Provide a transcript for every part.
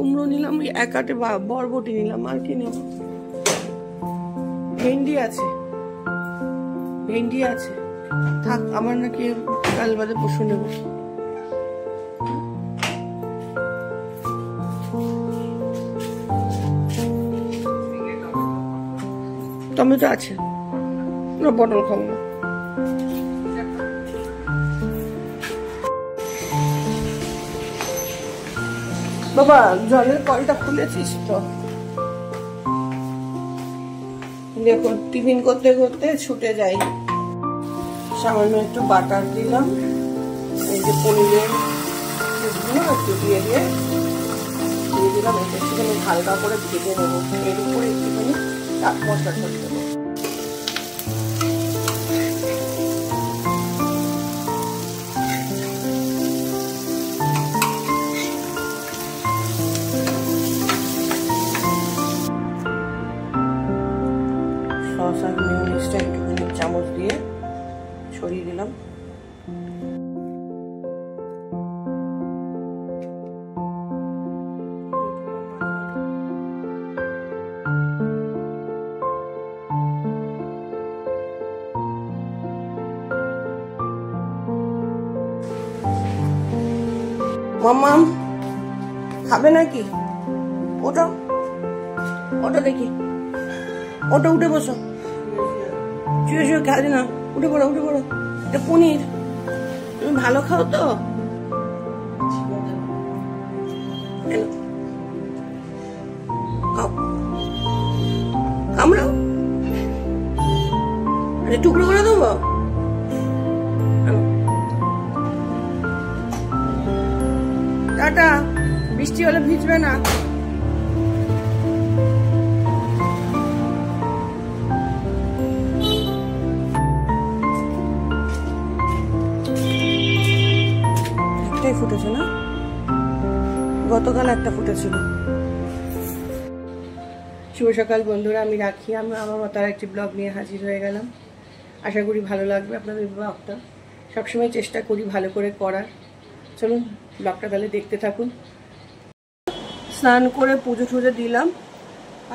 কুমড়ো নিলাম, এক আটে বরবটি নিলাম, আর কি নেব? ভেন্ডি আছে, ভেন্ডি আছে, থাক। আমার নাকি কাল বাদে পশু নেব। টমেটো আছে, পটল খাবো না। বাবা জলের কলটা খুলেছিস তো? দেখুন টিফিন করতে করতে ছুটে যাই। সামান্য একটু বাটার দিলাম, এই যে পনিরের একটু দিয়ে দিলাম, একটুখানি হালকা করে ভেজে নেবো। এর উপরে একটুখানি চাট মশলা করে দেবো। সস আর মিউনিসটা একটুখানি চামচ দিয়ে ছড়িয়ে দিলাম। মাম্মাম খাবে নাকি? ওটা ওটা দেখি, ওটা উঠে বসো, শুয়ে শুয়ে খাবে না, উঠে পড়ো উঠে পড়ো। এটা পনির, তুমি ভালো খাও তো? খাও, কামড়াও, টুকরো করে দেবো। টাটা, বৃষ্টি হলে ভিজবে না। একটাই ফুটেছে না? গতকাল একটা ফুটেছিল। শুভ সকাল বন্ধুরা, আমি রাখি। আমি আমার মতো একটি ব্লগ নিয়ে হাজির হয়ে গেলাম। আশা করি ভালো লাগবে আপনাদের ব্লগটা। সবসময় চেষ্টা করি ভালো করে করার। চলুন ব্লগটা তাহলে দেখতে থাকুন। স্নান করে পুজো টুজো দিলাম,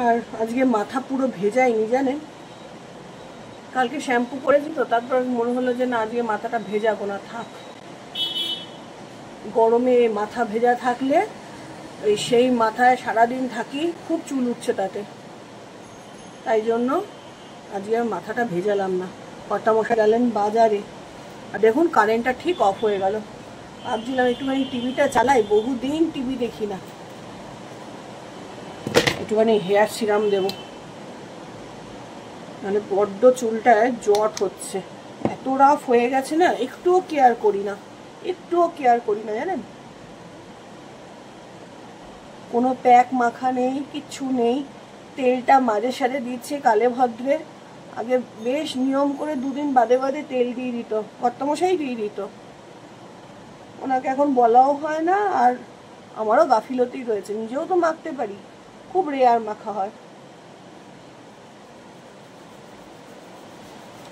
আর আজকে মাথা পুরো ভেজাইনি জানেন। কালকে শ্যাম্পু করেছি তো, তারপর মনে হলো যে না আজকে মাথাটা ভেজাবো না, থাক। গরমে মাথা ভেজা থাকলে সেই মাথায় সারাদিন থাকি, খুব চুল উঠছে তাতে। তাই জন্য আজকে আর মাথাটা ভেজালাম না। কর্তামশাই গেলেন বাজারে, আর দেখুন কারেন্টটা ঠিক অফ হয়ে গেল। ভাবছিলাম একটুখানি টিভিটা চালাই, বহুদিন টিভি দেখি না, একটুখানি হেয়ার সিরাম দেব, মানে বড্ড চুলটায় জট হচ্ছে, এত রাফ হয়ে গেছে না। একটুও কেয়ার করি না, একটুও কেয়ার করি না জানেন। কোনো প্যাক মাখা নেই, কিচ্ছু নেই। তেলটা মাঝে সাঝে দিচ্ছে কালে ভদ্রে, আগে বেশ নিয়ম করে দুদিন বাদে বাদে তেল দিয়ে দিত, কর্তামশাই দিয়ে দিত। ওনাকে এখন বলাও হয় না, আর আমারও গাফিলতি রয়েছে, নিজেও তো মাখতে পারি, খুব রেয়ার মাখা হয়।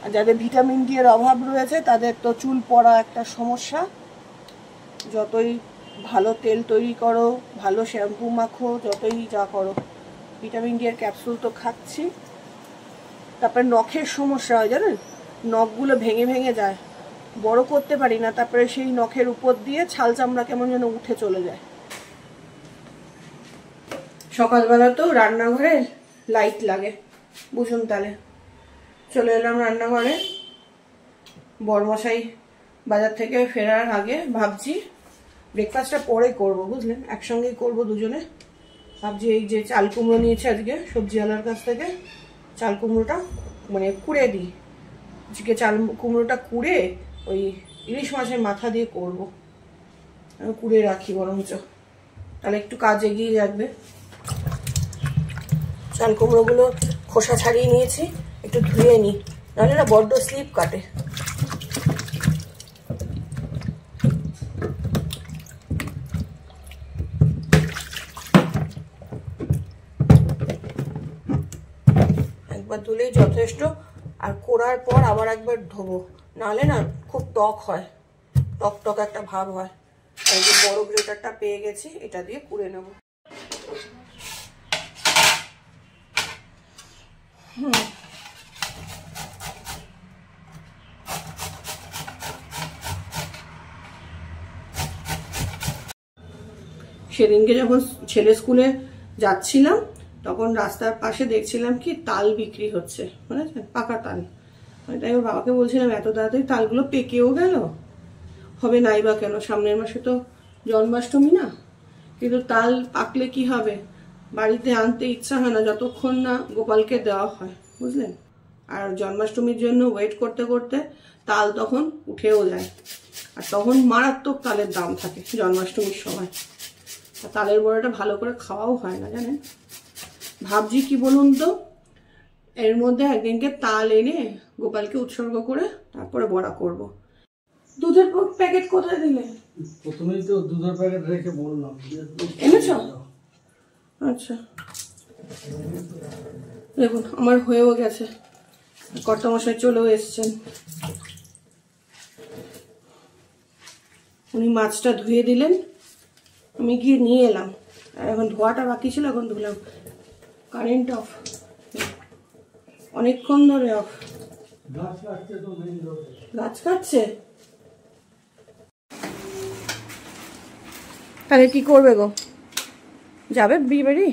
আর যাদের ভিটামিন ডি এর অভাব রয়েছে তাদের তো চুল পড়া একটা সমস্যা। যতই ভালো তেল তৈরি করো, ভালো শ্যাম্পু মাখো, যতই যা করো, ভিটামিন ডি এর ক্যাপসুল তো খাচ্ছি। তারপরে নখের সমস্যা হয় জানেন, নখগুলো ভেঙে ভেঙে যায়, বড় করতে পারি না। তারপরে সেই নখের উপর দিয়ে ছাল চামড়া কেমন যেন উঠে চলে যায়। সকালবেলা তো রান্নাঘরে লাইট লাগে, বুঝুন তাহলে। চলে এলাম রান্নাঘরে। বরমশাই বাজার থেকে ফেরার আগে ভাবছি ব্রেকফাস্টটা পরে করব, বুঝলেন, একসঙ্গেই করব দুজনে। ভাবছি এই যে চাল কুমড়ো নিয়েছে আজকে সবজিওয়ালার কাছ থেকে, চাল কুমড়োটা মানে কুড়ে দিই আজকে। চাল কুমড়োটা কুড়ে ওই ইলিশ মাছের মাথা দিয়ে করব, আমি কুড়ে রাখি বরঞ্চ, তাহলে একটু কাজ এগিয়ে যাবে। চাল কুমড়োগুলো খোসা ছাড়িয়ে নিয়েছি, একটু ধুয়ে নিই, নাহলে না বড্ড স্লিপ কাটে। একবার ধুলেই যথেষ্ট, আর কোড়ার পর আবার একবার ধোবো, নাহলে না খুব টক হয়, টক টক একটা ভাব হয়। এই যে বড় গ্রেটারটা পেয়ে গেছি, এটা দিয়ে কুড়ে নেব। সেদিনকে যখন ছেলে স্কুলে যাচ্ছিলাম তখন রাস্তার পাশে দেখছিলাম কি তাল বিক্রি হচ্ছে, বুঝেছেন, পাকা তাল। তাই ওর বাবাকে বলছিলাম এত তাড়াতাড়ি তালগুলো পেকেও গেল, হবে নাই বা কেন, সামনের মাসে তো জন্মাষ্টমী না। কিন্তু তাল পাকলে কি হবে, বাড়িতে আনতে ইচ্ছা হয় না যতক্ষণ না গোপালকে দেওয়া হয়, বুঝলেন। আর জন্মাষ্টমীর জন্য ওয়েট করতে করতে তাল তখন উঠেও যায়, আর তখন মারাত্মক তালের দাম থাকে জন্মাষ্টমীর সময়। আর তালের বড়াটা ভালো করে খাওয়াও হয় না, জানেন। ভাবছি কি বলুন তো, এর মধ্যে একদিনকে তাল এনে গোপালকে উৎসর্গ করে তারপরে বড়া করব। দুধের প্যাকেট কোথায় দিলে? প্রথমেই তো দুধের প্যাকেট রেখে বললাম। এনেছো? আচ্ছা, দেখুন আমার হয়েও গেছে, কর্তামশাই চলেও এসছেন। উনি মাছটা ধুয়ে দিলেন, আমি গিয়ে নিয়ে এলাম। আর এখন ধোয়াটা বাকি ছিল, এখন ধুলাম। কারেন্ট অফ, অনেকক্ষণ ধরে অফ। গাছ কাটছে, তাহলে কি করবে গো? যাবে বিয়ে বাড়ি?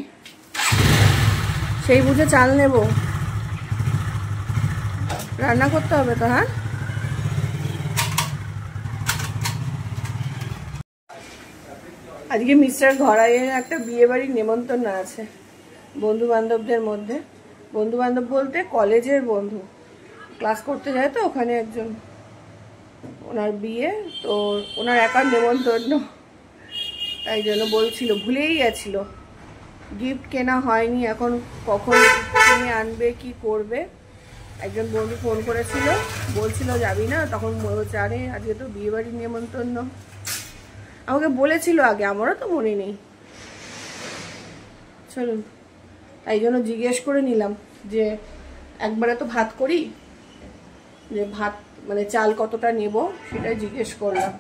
সেই বুঝে চাল নেব, রান্না করতে হবে তো। হ্যাঁ, আজকে মিস্টার ঘরাইয়ের একটা বিয়ে বাড়ির নেমন্তন্ন আছে বন্ধু বান্ধবদের মধ্যে। বন্ধু বান্ধব বলতে কলেজের বন্ধু, ক্লাস করতে যায় তো ওখানে একজন, ওনার বিয়ে তো, ওনার একার নেমন্তন্ন। তাই জন্য বলছিল, ভুলেই গেছিল, গিফট কেনা হয়নি এখন, কখন কিনে আনবে কি করবে। একজন বন্ধু ফোন করেছিল, বলছিল যাবি না, তখন বলছে আরে আজকে তো বিয়ে বাড়ির নেমন্তন্ন। আমাকে বলেছিল আগে, আমারও তো মনে নেই। চলুন, তাই জন্য জিজ্ঞেস করে নিলাম যে একবারে তো ভাত করি, যে ভাত মানে চাল কতটা নেব সেটাই জিজ্ঞেস করলাম।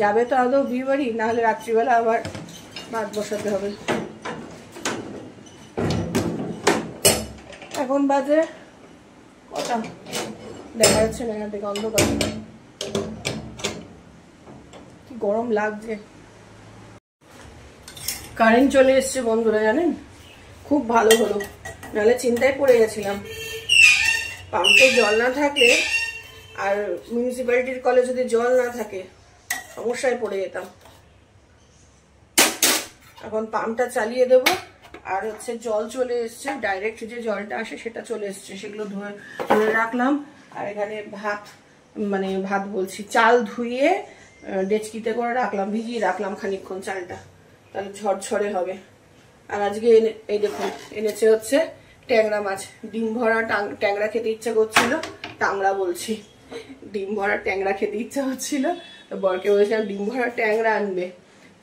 যাবে তো আদৌ বিয়ে বাড়ি, নাহলে রাত্রিবেলা আবার ভাত বসাতে হবে। এখন বাজে কটা দেখা যাচ্ছে না, এখান থেকে অন্ধকার, কি গরম লাগছে। কারেন্ট চলে এসছে বন্ধুরা, জানেন, খুব ভালো হলো, নাহলে চিন্তায় পড়ে গেছিলাম। পাম্পে জল না থাকলে আর মিউনিসিপ্যালিটির কলে যদি জল না থাকে সমস্যায় পড়ে যেতাম। এখন পাম্পটা চালিয়ে দেবো, আর হচ্ছে জল চলে এসছে, ডাইরেক্ট যে জলটা আসে সেটা চলে এসছে, সেগুলো ধুয়ে রাখলাম। আর এখানে ভাত বলছি, চাল ধুয়ে ডেচকিতে করে রাখলাম, ভিজিয়ে রাখলাম খানিকক্ষণ চালটা, তাহলে ঝরঝরে হবে। আর আজকে এই দেখুন এনেছে হচ্ছে ট্যাংরা মাছ, ডিম ভরা ট্যাংরা খেতে ইচ্ছা করছিল, টাংরা বলছি, ডিম ভরা ট্যাংরা খেতে ইচ্ছা হচ্ছিল। তো বরকে বলেছিলাম ডিম ভরা ট্যাংরা আনবে,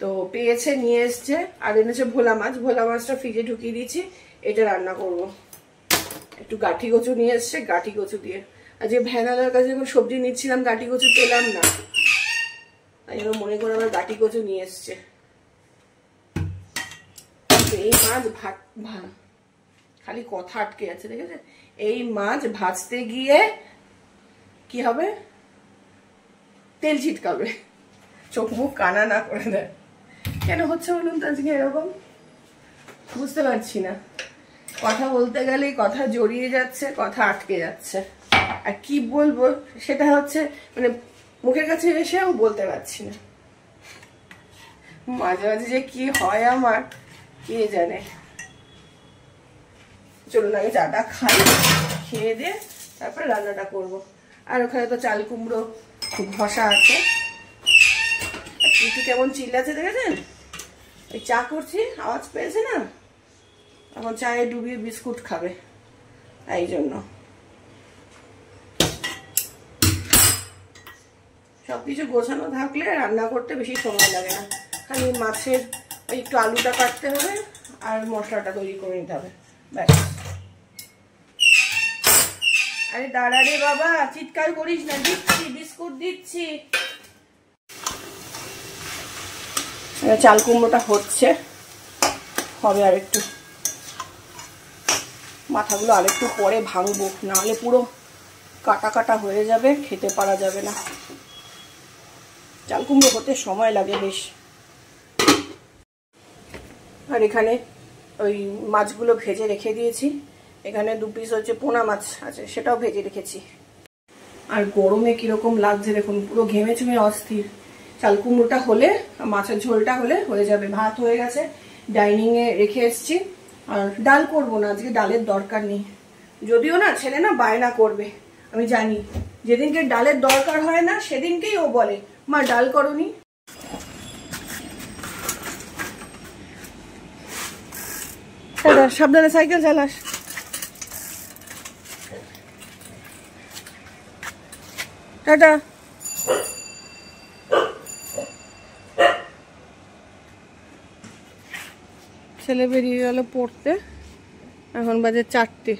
তো পেয়েছে, নিয়ে এসছে। আর এনেছে ভোলা মাছ, ভোলা মাছটা ফ্রিজে ঢুকিয়ে দিচ্ছি, এটা রান্না করব। একটু গাঠি কচু নিয়ে এসছে, গাঠি কচু দিয়ে। আজকে ভ্যানালার কাছে যখন সবজি নিচ্ছিলাম গাঠি কচু পেলাম না, তাই জন্য মনে করে আবার গাঠি কচু নিয়ে এসছে। এই মাছ খালি কথা আটকে আছে, দেখেছে, এই মাছ ভাজতে গিয়ে কি হবে, তেল ছিটকাবে, চোখ মুখ কানা না করে দেয়। কেন হচ্ছে বলুন তো আজকে এরকম, বুঝতে পারছি না। কথা বলতে গেলেই কথা জড়িয়ে যাচ্ছে, কথা আটকে যাচ্ছে, আর কি বলবো সেটা হচ্ছে মানে মুখের কাছে এসেও বলতে পারছি না। মাঝে মাঝে যে কি হয় আমার কে জানে। চলুন আগে চাটা খাই, খেয়ে দিয়ে তারপরে রান্নাটা করব। আর ওখানে তো চাল কুমড়ো ঘষা আছে, একটু কেমন চিল্লাচ্ছে দেখেছেন, ওই চা করছি আওয়াজ পেয়েছে না, এখন চায়ে ডুবিয়ে বিস্কুট খাবে, তাই জন্য। সবকিছু গোছানো থাকলে রান্না করতে বেশি সময় লাগে না, খালি মাছের একটু আলুটা কাটতে হবে আর মশলাটা তৈরি করে নিতে হবে, ব্যাস। আরে দাঁড়া রে বাবা, চিৎকার করিস না, দিচ্ছি বিস্কুট দিচ্ছি। চাল কুমড়োটা হচ্ছে, হবে আর একটু, মাথাগুলো আরেকটু পরে ভাঙবো, নাহলে পুরো কাটা কাটা হয়ে যাবে, খেতে পারা যাবে না। চাল কুমড়ো হতে সময় লাগে বেশ। আর এখানে ওই মাছগুলো ভেজে রেখে দিয়েছি। এখানে 2 পিস হচ্ছে পোনা মাছ আছে, সেটাও ভেজে রেখেছি। আর গরমে কিরকম লাগছে দেখুন, পুরো ঘেমে চুমে অস্থির। চাল কুমড়োটা হলে, মাছের ঝোলটা হলে হয়ে যাবে। ভাত হয়ে গেছে, ডাইনিংয়ে রেখে এসছি। আর ডাল করবো না আজকে, ডালের দরকার নেই। যদিও না ছেলে না বায়না করবে, আমি জানি। যেদিনকে ডালের দরকার হয় না সেদিনকেই ও বলে মা ডাল করনি। সাবধানে সাইকেল চালাস। টাটা। ছেলে বেরিয়ে গেল পড়তে, এখন বাজে 4টে।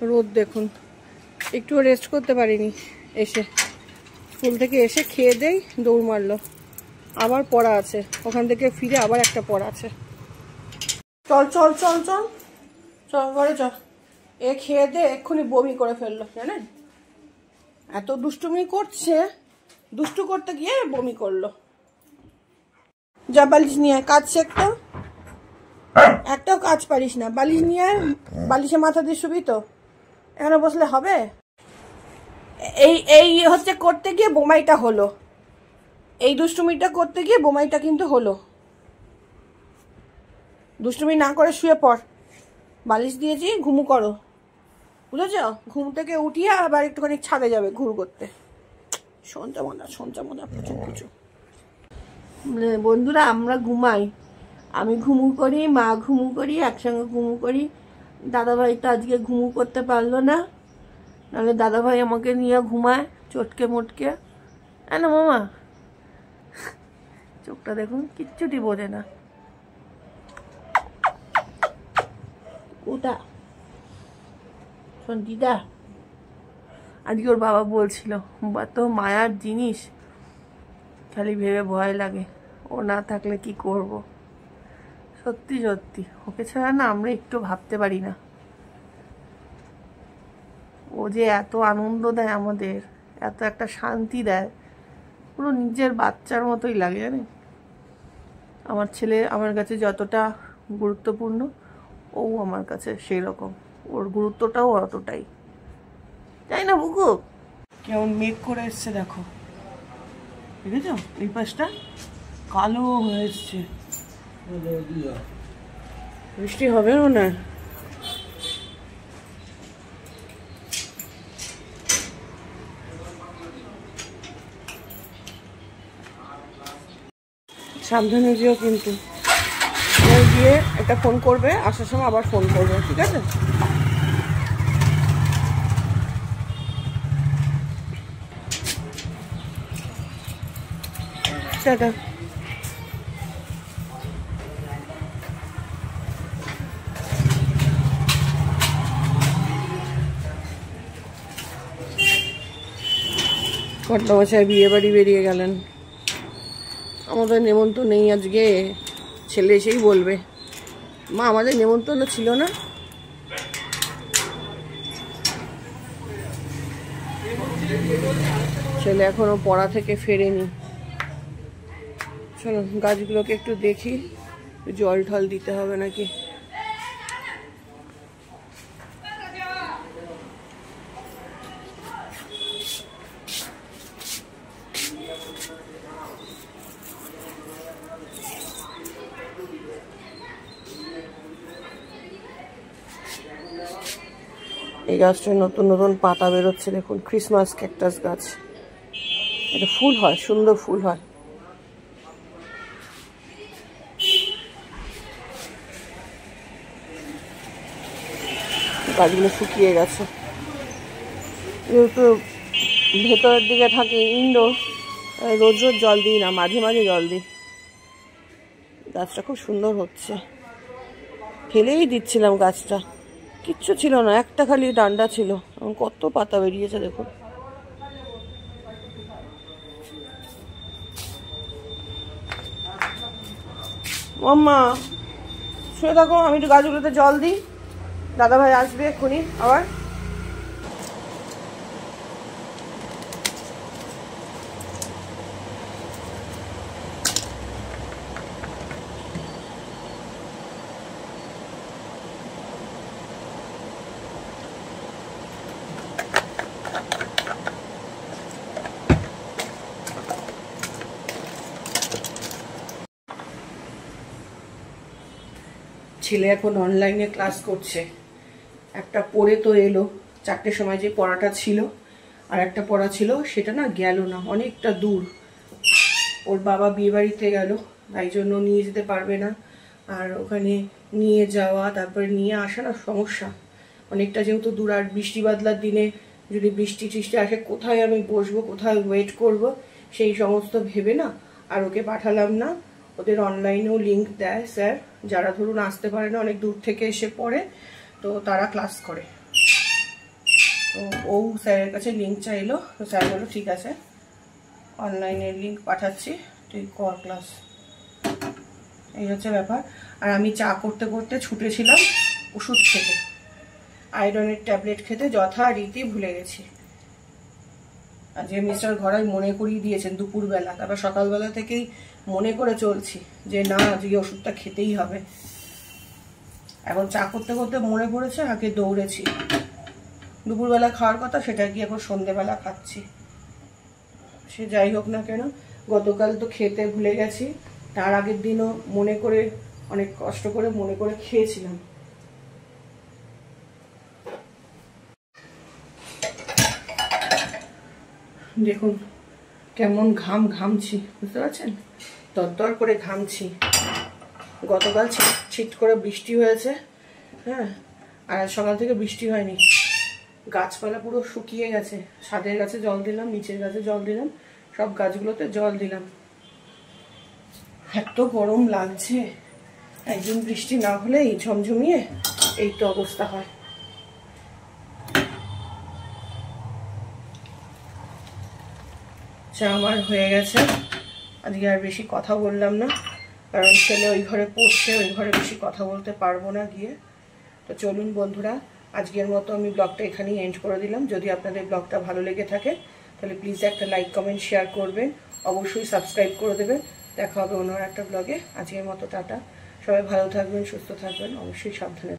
রোদ দেখুন, একটু রেস্ট করতে পারিনি। এসে স্কুল থেকে এসে খেয়ে দেই দৌড় মারলো। আবার পড়া আছে, ওখান থেকে ফিরে আবার একটা পড়া আছে। চল চল চল চল চল ঘরে চল। এ খেয়ে দে এক্ষুনি বমি করে ফেললো, জানেন? এত দুষ্টুমি করছে, দুষ্টু করতে গিয়ে বমি করলো। যা বালিশ নিয়ে কাজ শেখতো, একটাও কাজ পারিস না। বালিশ নিয়ে বালিশে মাথা দিয়ে শুবি তো, এখানে বসলে হবে? এই হচ্ছে করতে গিয়ে বোমাইটা হলো, এই দুষ্টুমিটা করতে গিয়ে বোমাইটা কিন্তু হলো। দুষ্টুমি না করে শুয়ে পড়, বালিশ দিয়েছি, ঘুমু করো, বুঝেছ? ঘুম থেকে উঠিয়ে আবার একটুখানি ছাদে যাবে ঘুর করতে। সঞ্চা মজা প্রচুর প্রচুর। বন্ধুরা, আমরা ঘুমাই, আমি ঘুমু করি, মা ঘুমু করি, একসঙ্গে ঘুমু করি। দাদাভাই তো আজকে ঘুমু করতে পারলো না, নাহলে দাদাভাই আমাকে নিয়ে ঘুমায় চটকে মোটকে। না মামা, চোখটা দেখুন, কিচ্ছুটি বোঝে না। ওটা সন্তিদা, আজকে ওর বাবা বলছিল তো মায়ার জিনিস, খালি ভেবে ভয় লাগে ও না থাকলে কি করব। সত্যি সত্যি ওকে ছাড়া না আমরা একটু ভাবতে পারি না। ও যে এত আনন্দ দেয় আমাদের, এত একটা শান্তি দেয়, পুরো নিজের বাচ্চার মতোই লাগে, জানেন? আমার ছেলে আমার কাছে যতটা গুরুত্বপূর্ণ, ও আমার কাছে সেই রকম, ওর গুরুত্বটাও অতটাই, তাই না বুকু? কেমন মেঘ করে এসছে দেখো, দেখেছো? এই পাশটা কালো হয়ে এসছে, বৃষ্টি হবে না। সাবধানে যেও কিন্তু, গিয়ে একটা ফোন করবে, আসার সময় আবার ফোন করবে, ঠিক আছে? টাটা। কর্তামশাই বিয়ে বাড়ি বেরিয়ে গেলেন, আমাদের নেমন্তন্ন নেই আজকে। ছেলে এসেই বলবে মা আমাদের নেমন্তন্ন ছিল না। ছেলে এখনো পড়া থেকে ফেরেনি। চলো গাছগুলোকে একটু দেখি, জল ঠল দিতে হবে নাকি। এই গাছটায় নতুন নতুন পাতা বেরোচ্ছে দেখুন, ক্রিসমাস ক্যাকটাস গাছ। এটা ফুল হয়, সুন্দর ফুল হয়। গাছগুলো শুকিয়ে গেছে, যেহেতু ভেতরের দিকে থাকে ইনডোর, রোজ রোজ জল দিই না, মাঝে মাঝে জল দিই। গাছটা খুব সুন্দর হচ্ছে, ফেলেই দিচ্ছিলাম গাছটা, কিচ্ছু ছিল না, একটা খালি ডান্ডা ছিল, কত পাতা বেরিয়েছে দেখুন। মাম্মা শুয়ে থাকো, আমি একটু গাছগুলোতে জল দিই। দাদা ভাই আসবে এক্ষুনি আবার। ছেলে এখন অনলাইনে ক্লাস করছে। একটা পড়ে তো এলো, 4টের সময় যে পড়াটা ছিল, আর একটা পড়া ছিল সেটা না গেল না, অনেকটা দূর। ওর বাবা বিয়ে বাড়িতে গেল, তাই জন্য নিয়ে যেতে পারবে না। আর ওখানে নিয়ে যাওয়া তারপরে নিয়ে আসা না সমস্যা, অনেকটা যেহেতু দূর। আর বৃষ্টি বাদলার দিনে যদি বৃষ্টি টিষ্টি আসে, কোথায় আমি বসবো, কোথায় ওয়েট করব, সেই সমস্ত ভেবে না আর ওকে পাঠালাম না। ওদের অনলাইনেও লিঙ্ক দেয় স্যার, যারা ধরুন আসতে পারে না, অনেক দূর থেকে এসে পড়ে, তো তারা ক্লাস করে। তো ও স্যারের কাছে লিঙ্ক চাইলো, তো স্যার বললো ঠিক আছে অনলাইনের লিঙ্ক পাঠাচ্ছি, তুই কর ক্লাস। এই হচ্ছে ব্যাপার। আর আমি চা করতে করতে ছুটেছিলাম ওষুধ খেতে, আয়রনের ট্যাবলেট খেতে যথারীতি ভুলে গেছি। আর যে মিস্টার ঘরাই মনে করিয়ে দিয়েছেন দুপুরবেলা, তারপর সকালবেলা থেকেই মনে করে চলছি যে না আজকে ওষুধটা খেতেই হবে। এখন চা করতে করতে মনে পড়েছে, আগে দৌড়েছি। দুপুরবেলা খাওয়ার কথা, সেটা কি এখন সন্ধেবেলা খাচ্ছি। সে যাই হোক না কেন, গতকাল তো খেতে ভুলে গেছি, তার আগের দিনও মনে করে অনেক কষ্ট করে মনে করে খেয়েছিলাম। দেখুন কেমন ঘামছি, বুঝতে পারছেন, দরদর করে ঘামছি। গতকাল ছিট করে বৃষ্টি হয়েছে, হ্যাঁ, আর সকাল থেকে বৃষ্টি হয়নি। গাছপালা পুরো শুকিয়ে গেছে। ছাদের গাছে জল দিলাম, নিচের গাছে জল দিলাম, সব গাছগুলোতে জল দিলাম। এত গরম লাগছে, একদিন বৃষ্টি না হলেই ঝমঝমিয়ে এই তো অবস্থা হয়। চা আমার হয়ে গেছে, আজকে আর বেশি কথা বললাম না, কারণ ছেলে ওই ঘরে পড়ছে, ওই ঘরে বেশি কথা বলতে পারবো না গিয়ে। তো চলুন বন্ধুরা, আজকের মতো আমি ব্লগটা এখানেই এন্ড করে দিলাম। যদি আপনাদের ব্লগটা ভালো লেগে থাকে তাহলে প্লিজ একটা লাইক কমেন্ট শেয়ার করবেন, অবশ্যই সাবস্ক্রাইব করে দেবেন। দেখা হবে অন্য একটা ব্লগে। আজকের মতো টাটা, সবাই ভালো থাকবেন, সুস্থ থাকবেন, অবশ্যই সাবধানে।